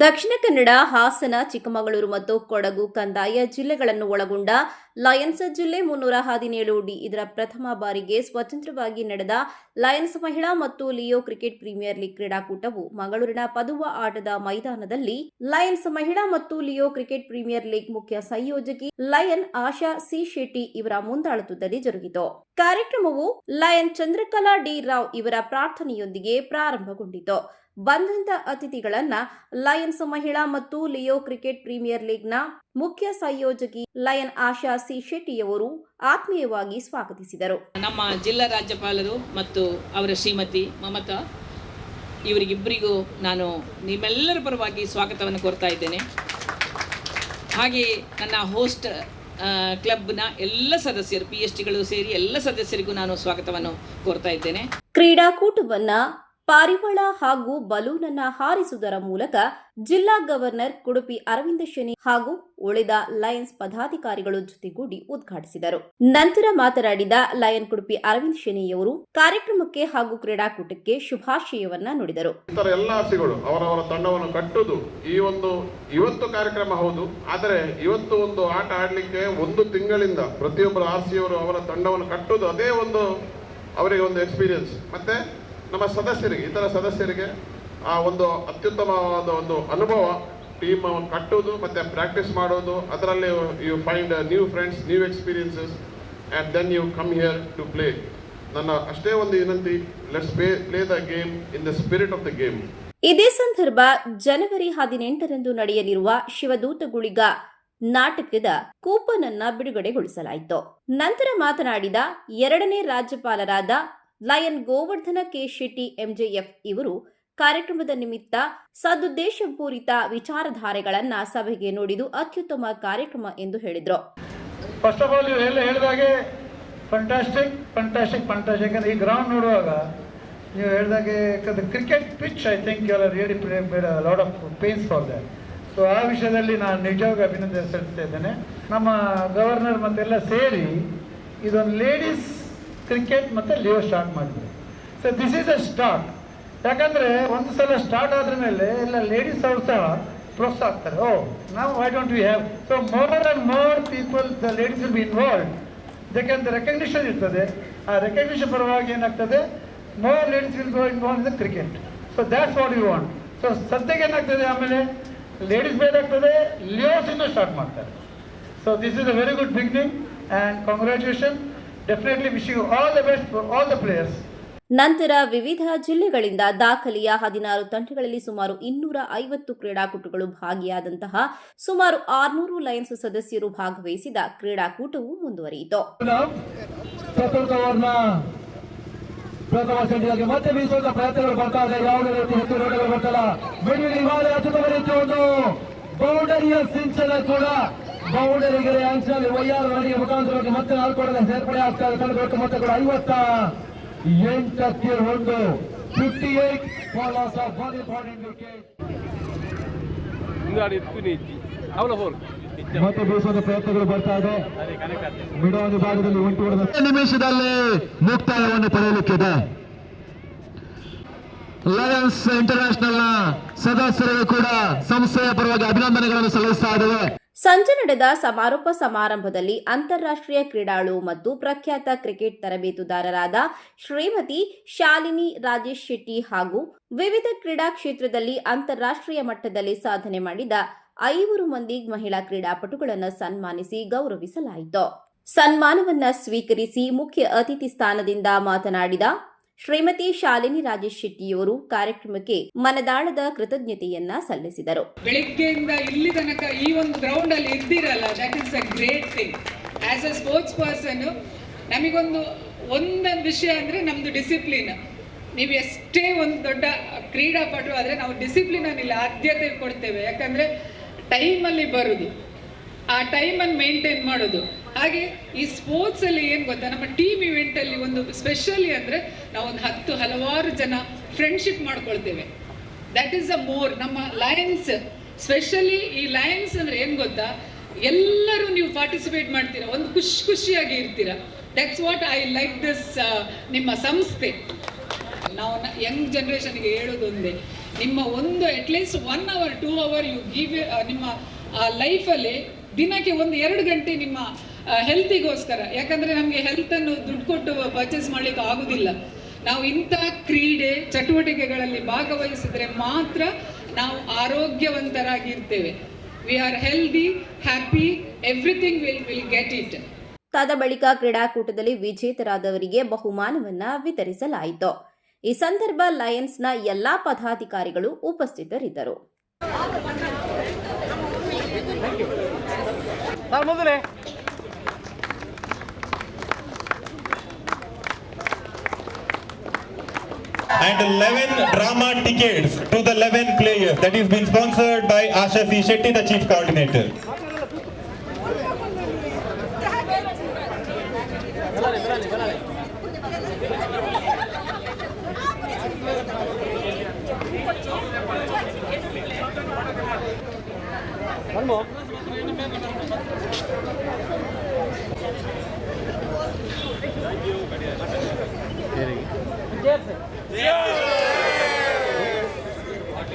ದಕ್ಷಿಣ ಕನ್ನಡ, ಹಾಸನ, ಚಿಕ್ಕಮಗಳೂರು ಮತ್ತು ಕೊಡಗು ಕಂದಾಯ ಜಿಲ್ಲೆಗಳನ್ನು ಒಳಗೊಂಡ ಲಯನ್ಸ್ ಜಿಲ್ಲೆ 317ಡಿ ಇದರ ಪ್ರಥಮ ಬಾರಿಗೆ ಸ್ವತಂತ್ರವಾಗಿ ನಡೆದ ಲಯನ್ಸ್ ಮಹಿಳಾ ಮತ್ತು ಲಿಯೋ ಕ್ರಿಕೆಟ್ ಪ್ರೀಮಿಯರ್ ಲೀಗ್ ಕ್ರೀಡಾಕೂಟವು ಮಂಗಳೂರಿನ ಪದುವ ಆಟದ ಮೈದಾನದಲ್ಲಿ ಲಯನ್ಸ್ ಮಹಿಳಾ ಮತ್ತು ಲಿಯೋ ಕ್ರಿಕೆಟ್ ಪ್ರೀಮಿಯರ್ ಲೀಗ್ ಮುಖ್ಯ ಸಂಯೋಜಕಿ ಲಯನ್ ಆಶಾ ಸಿ ಶೆಟ್ಟಿ ಇವರ ಮುಂದಾಳತ್ವದಲ್ಲಿ ಜರುಗಿತು. ಕಾರ್ಯಕ್ರಮವು ಲಯನ್ ಚಂದ್ರಕಲಾ ಡಿ ರಾವ್ ಇವರ ಪ್ರಾರ್ಥನೆಯೊಂದಿಗೆ ಪ್ರಾರಂಭಗೊಂಡಿತು. ಬಂದಂತ ಅತಿಥಿಗಳನ್ನ ಲಯನ್ಸ್ ಮಹಿಳಾ ಮತ್ತು ಲಿಯೋ ಕ್ರಿಕೆಟ್ ಪ್ರೀಮಿಯರ್ ಲೀಗ್ನ ಮುಖ್ಯ ಸಂಯೋಜಕಿ ಲಯನ್ ಆಶಾ ಸಿ ಶೆಟ್ಟಿಯವರು ಆತ್ಮೀಯವಾಗಿ ಸ್ವಾಗತಿಸಿದರು. ನಮ್ಮ ಜಿಲ್ಲಾ ರಾಜ್ಯಪಾಲರು ಮತ್ತು ಅವರ ಶ್ರೀಮತಿ ಮಮತಾ ಇವರಿಗಿಬ್ಬರಿಗೂ ನಾನು ನಿಮ್ಮೆಲ್ಲರ ಪರವಾಗಿ ಸ್ವಾಗತವನ್ನು ಕೋರ್ತಾ ಇದ್ದೇನೆ. ಹಾಗೆ ನನ್ನ ಹೋಸ್ಟ್ ಕ್ಲಬ್ನ ಎಲ್ಲ ಸದಸ್ಯರು PSTಗಳು ಸೇರಿ ಎಲ್ಲ ಸದಸ್ಯರಿಗೂ ನಾನು ಸ್ವಾಗತವನ್ನು ಕೋರ್ತಾ ಇದ್ದೇನೆ. ಕ್ರೀಡಾಕೂಟವನ್ನ ಪಾರಿವಾಳ ಹಾಗೂ ಬಲೂನನ್ನ ಹಾರಿಸುವುದರ ಮೂಲಕ ಜಿಲ್ಲಾ ಗವರ್ನರ್ ಕುಡುಪಿ ಅರವಿಂದ ಶನಿ ಹಾಗೂ ಉಳಿದ ಲಯನ್ಸ್ ಪದಾಧಿಕಾರಿಗಳು ಜೊತೆಗೂಡಿ ಉದ್ಘಾಟಿಸಿದರು. ನಂತರ ಮಾತನಾಡಿದ ಲಯನ್ ಕುಡುಪಿ ಅರವಿಂದ ಶನಿಯವರು ಕಾರ್ಯಕ್ರಮಕ್ಕೆ ಹಾಗೂ ಕ್ರೀಡಾಕೂಟಕ್ಕೆ ಶುಭಾಶಯವನ್ನ ನುಡಿದರು. ಎಲ್ಲ ಆರ್ಸಿಗಳು ಅವರವರ ತಂಡವನ್ನು ಕಟ್ಟುವುದು ಇವತ್ತು ಕಾರ್ಯಕ್ರಮ ಹೌದು, ಆದರೆ ಇವತ್ತು ಒಂದು ಆಟ ಆಡಲಿಕ್ಕೆ ಒಂದು ತಿಂಗಳಿಂದ ಪ್ರತಿಯೊಬ್ಬರು ಆರ್ಸಿಯವರು ಅವರ ತಂಡವನ್ನು ಕಟ್ಟುವುದು ಅದೇ ಅವರಿಗೆ ಒಂದು ಎಕ್ಸ್ಪೀರಿಯನ್ಸ್. ಮತ್ತೆ ನಮ್ಮ ಸದಸ್ಯರಿಗೆ, ಇತರ ಸದಸ್ಯರಿಗೆ ಆ ಒಂದು ಅತ್ಯುತ್ತಮವಾದ ಒಂದು ಅನುಭವ, ಟೀಮ್ ಕಟ್ಟುವುದು ಮತ್ತು ಪ್ರಾಕ್ಟೀಸ್ ಮಾಡೋದು. ಅದರಲ್ಲಿ you find new friends, new experiences and then you come here to play. ನನ್ನ ಅಷ್ಟೇ ಒಂದು ವಿನಂತಿ, let's play the game in the spirit of the game. ಇದೇ ಸಂದರ್ಭ ಜನವರಿ 18ರಂದು ನಡೆಯಲಿರುವ ಶಿವದೂತಗುಳಿಗ ನಾಟಕದ ಕೂಪನ್ ಅನ್ನ ಬಿಡುಗಡೆಗೊಳಿಸಲಾಯಿತು. ನಂತರ ಮಾತನಾಡಿದ 2ನೇ ರಾಜ್ಯಪಾಲರಾದ lion Govardhana K Shetty MJF ಇವರು ಕಾರ್ಯಕ್ರಮದ ನಿಮಿತ್ತ ಸದುದ್ದೇಶಪೂರಿತ ವಿಚಾರಧಾರೆಗಳನ್ನ ಸಭೆಗೆ ನುಡಿದು ಅತ್ಯುತ್ತಮ ಕಾರ್ಯಕ್ರಮ ಎಂದು ಹೇಳಿದರು. ಫಸ್ಟ್ ಆಫ್ ಆಲ್ ನೀವು ಹೇಳಿದಾಗೆ ಫ್ಯಾಂಟಾಸ್ಟಿಕ್ ಈ ಗ್ರೌಂಡ್ ನೋಡುವಾಗ ನೀವು ಹೇಳಿದಾಗೆ cricket pitch I think you are really made a lot of pains for that. So ಆ ವಿಷಯದಲ್ಲಿ ನಾನು ನಿಜವಾಗಿ ಅಭಿನಂದನೆ ಸಲ್ಲಿಸ್ತಾ ಇದ್ದೇನೆ. ನಮ್ಮ ಗವರ್ನರ್ ಮತ್ತೆಲ್ಲ ಸೇರಿ ಇದೊಂದು ಲೇಡೀಸ್ ಕ್ರಿಕೆಟ್ ಮತ್ತು ಲಿಯೋ ಸ್ಟಾರ್ಟ್ ಮಾಡಿದ್ರು. So this is a start. ಯಾಕಂದರೆ ಒಂದು ಸಲ ಸ್ಟಾರ್ಟ್ ಆದ್ರ ಮೇಲೆ ಎಲ್ಲ ಲೇಡೀಸ್ ಅವರು ಸಹ ಪ್ರೋತ್ಸಾಹ ಆಗ್ತಾರೆ. ನಾವು why don't we have so more and more people the ladies will be involved. ಯಾಕೆಂದರೆ ರೆಕಗ್ನಿಷನ್ ಇರ್ತದೆ. ಆ ರೆಕಗ್ನಿಷನ್ ಪರವಾಗಿ ಏನಾಗ್ತದೆ, more ladies will go involve in the cricket. So that's what you want. So ಸದ್ಯಕ್ಕೆ ಏನಾಗ್ತದೆ, ಆಮೇಲೆ ಲೇಡೀಸ್ ಬೇಕಾಗ್ತದೆ, ಲಿಯೋಸಿಂದ ಸ್ಟಾರ್ಟ್ ಮಾಡ್ತಾರೆ. So this is a very good beginning and congratulation. Definitely wishing you all the best for all the players. ನಂತರ ವಿವಿಧ ಜಿಲ್ಲೆಗಳಿಂದ ದಾಖಲೆಯ 16 ತಂಡಗಳಲ್ಲಿ ಸುಮಾರು 250 ಕ್ರೀಡಾಕೂಟಗಳು ಭಾಗಿಯಾದಂತಹ ಸುಮಾರು 600 ಲಯನ್ಸ್ ಸದಸ್ಯರು ಭಾಗವಹಿಸಿದ ಕ್ರೀಡಾಕೂಟವು ಮುಂದುವರಿಯಿತು. ಪ್ರಥಮ ಸೆಂಟಿಗೆ ಮತ್ತೆ ಬೀಸುವಂತ ಪ್ರಯತ್ನಗಳು ಬರ್ತಾ ಇದೆ. ಯಾವುದೇ ರೀತಿ ಹೆಚ್ಚು ರೋಡ್ಗಳು ಬರ್ತಲ್ಲ. ಒಂದು ಬೌಂಡರಿಯ ಸಿಂಚನ ಕೂಡ ಬೌಂಡರಿಗೆ ಅಂಚಿನಲ್ಲಿ ವೈಆರ್ ನಡಿಗೆ ಮುಖಾಂತರವಾಗಿ ಮತ್ತೆ 4 ಕೊಡಲು ಸೇರ್ಪಡೆ ಆಗ್ತಾರೆ. ತಂಡಗಳು ಮತ್ತೆ ಕೂಡ 58ಕ್ಕೆ 1 58 fall of one important wicket. ಮತ್ತೆ ಬೀಸುವಂತ ಪ್ರಯತ್ನಗಳು ಬರ್ತಾ ಇದೆ. ಮಿಡೋನ್ ಭಾಗದಲ್ಲಿ 1 ನಿಮಿಷದಲ್ಲಿ ಮುಕ್ತಾಯವನ್ನು ಪಡೆಯಲಿಕ್ಕಿದೆ. ಲಯನ್ಸ್ ಇಂಟರ್ನ್ಯಾಷನಲ್ ಸದಸ್ಯರು ಕೂಡ ಸಂಸ್ಥೆಯ ಪರವಾಗಿ ಅಭಿನಂದನೆಗಳನ್ನು ಸಲ್ಲಿಸ್ತಾ ಇದ್ದಾರೆ. ಸಂಜೆ ನಡೆದ ಸಮಾರೋಪ ಸಮಾರಂಭದಲ್ಲಿ ಅಂತಾರಾಷ್ಟ್ರೀಯ ಕ್ರೀಡಾಳು ಮತ್ತು ಪ್ರಖ್ಯಾತ ಕ್ರಿಕೆಟ್ ತರಬೇತುದಾರರಾದ ಶ್ರೀಮತಿ ಶಾಲಿನಿ ರಾಜೇಶ್ ಶೆಟ್ಟಿ ಹಾಗೂ ವಿವಿಧ ಕ್ರೀಡಾ ಕ್ಷೇತ್ರದಲ್ಲಿ ಅಂತಾರಾಷ್ಟ್ರೀಯ ಮಟ್ಟದಲ್ಲಿ ಸಾಧನೆ ಮಾಡಿದ 5 ಮಂದಿ ಮಹಿಳಾ ಕ್ರೀಡಾಪಟುಗಳನ್ನು ಸನ್ಮಾನಿಸಿ ಗೌರವಿಸಲಾಯಿತು. ಸನ್ಮಾನವನ್ನ ಸ್ವೀಕರಿಸಿ ಮುಖ್ಯ ಅತಿಥಿ ಸ್ಥಾನದಿಂದ ಮಾತನಾಡಿದ ಶ್ರೀಮತಿ ಶಾಲಿನಿ ರಾಜೇಶ್ ಶೆಟ್ಟಿಯವರು ಕಾರ್ಯಕ್ರಮಕ್ಕೆ ಮನದಾಳದ ಕೃತಜ್ಞತೆಯನ್ನ ಸಲ್ಲಿಸಿದರು. ಬೆಳಿಗ್ಗೆಯಿಂದ ಇಲ್ಲಿ ತನಕ ಈ ಒಂದು ಗ್ರೌಂಡ್ ಅಲ್ಲಿ ಇದ್ದಿರಲ್ಲ, that is a great thing. As a sports person ನಮಗೊಂದು ವಿಷಯ ಅಂದ್ರೆ ನಮ್ದು ಡಿಸಿಪ್ಲಿನ್. ನೀವು ಎಷ್ಟೇ ಒಂದು ದೊಡ್ಡ ಕ್ರೀಡಾಪಟು ಆದರೆ ನಾವು ಡಿಸಿಪ್ಲಿನ್ ಅಲ್ಲಿ ಆದ್ಯತೆ ಕೊಡ್ತೇವೆ. ಯಾಕಂದ್ರೆ ಟೈಮಲ್ಲಿ ಬರುದು, ಆ ಟೈಮನ್ನು ಮೇಂಟೈನ್ ಮಾಡೋದು. ಹಾಗೆ ಈ ಸ್ಪೋರ್ಟ್ಸ್ ಅಲ್ಲಿ ಏನು ಗೊತ್ತಾ, ನಮ್ಮ ಟೀಮ್ ಇವೆಂಟ್ ಅಲ್ಲಿ ಒಂದು ಸ್ಪೆಷಲಿ ಅಂದ್ರೆ ನಾವೊಂದು ಹಲವಾರು ಜನ ಫ್ರೆಂಡ್ಶಿಪ್ ಮಾಡ್ಕೊಳ್ತೇವೆ. ದಟ್ ಈಸ್ ಅ ಮೋರ್ ನಮ್ಮ ಲಯನ್ಸ್ ಸ್ಪೆಷಲಿ. ಈ ಲಯನ್ಸ್ ಅಂದ್ರೆ ಏನು ಗೊತ್ತಾ, ಎಲ್ಲರೂ ನೀವು ಪಾರ್ಟಿಸಿಪೇಟ್ ಮಾಡ್ತೀರಾ, ಒಂದು ಖುಷಿಯಾಗಿ ಇರ್ತೀರಾ. That's what I like this ನಿಮ್ಮ ಸಂಸ್ಥೆ. ನಾವು ಯಂಗ್ ಜನರೇಷನ್ಗೆ ಹೇಳೋದೊಂದೇ, ನಿಮ್ಮ ಒಂದು at least 1 hour 2 hour you give ನಿಮ್ಮ ಲೈಫಲ್ಲಿ ದಿನಕ್ಕೆ 1-2 ಗಂಟೆ ನಿಮ್ಮ ಹೆಲ್ತಿಗೋಸ್ಕರ. ಯಾಕಂದರೆ ನಮಗೆ ಹೆಲ್ತನ್ನು ದುಡ್ಡು ಕೊಟ್ಟು ಪರ್ಚೇಸ್ ಮಾಡಲಿಕ್ಕೆ ಆಗೋದಿಲ್ಲ. ನಾವು ಇಂಥ ಕ್ರೀಡೆ ಚಟುವಟಿಕೆಗಳಲ್ಲಿ ಭಾಗವಹಿಸಿದರೆ ಮಾತ್ರ ನಾವು ಆರೋಗ್ಯವಂತರಾಗಿರ್ತೇವೆ. We are healthy, happy, everything will get it. ತಾದ ಬಳಿಕ ಕ್ರೀಡಾಕೂಟದಲ್ಲಿ ವಿಜೇತರಾದವರಿಗೆ ಬಹುಮಾನವನ್ನ ವಿತರಿಸಲಾಯಿತು. ಈ ಸಂದರ್ಭ ಲಯನ್ಸ್ನ ಎಲ್ಲಾ ಪದಾಧಿಕಾರಿಗಳು ಉಪಸ್ಥಿತರಿದ್ದರು. And 11 drama tickets to the 11 players that is been sponsored by Asha C. Shetty, the chief coordinator. Yes.